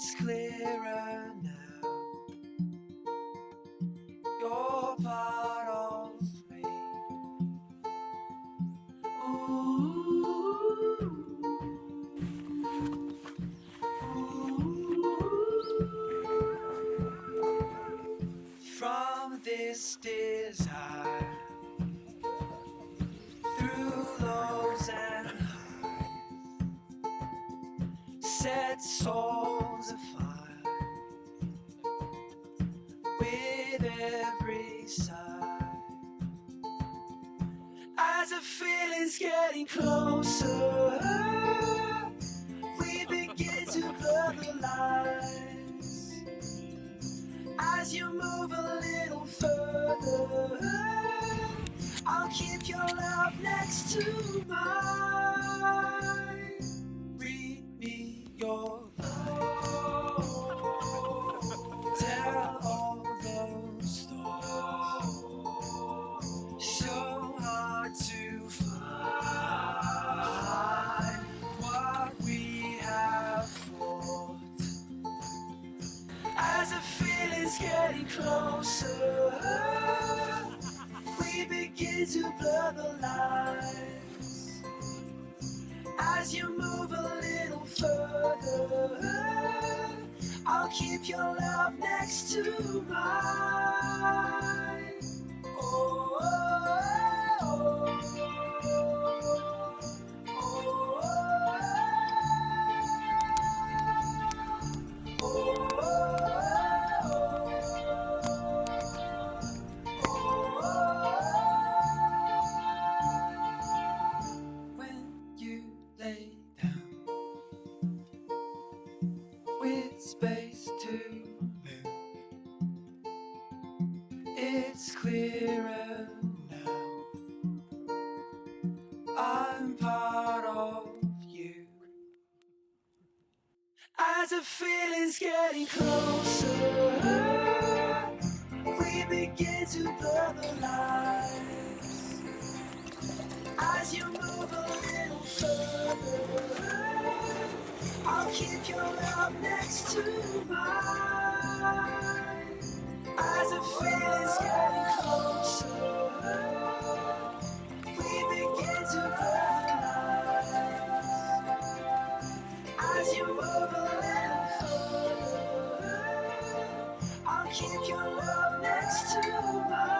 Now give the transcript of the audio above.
It's clearer now. You're part of me. From this desire, through lows and highs, set souls afire with every sigh. As the feeling's getting closer, we begin to blur the lines. As you move a little further, I'll keep your love next to mine. Read me your love. Tell all those thoughts, so hard to find what we have fought. As the feeling's getting closer, we begin to blur the lines. As you move a little further, I'll keep your love next to mine. Oh, oh, oh, oh, oh, oh, when you lay down with space to move, it's clearer now. I'm part of you. As the feeling's getting closer, we begin to blur the lines. As you move a little further, I'll keep your love next to mine. As the feeling's getting closer, we begin to blur the lines. As you move a little further, I'll keep your love next to mine.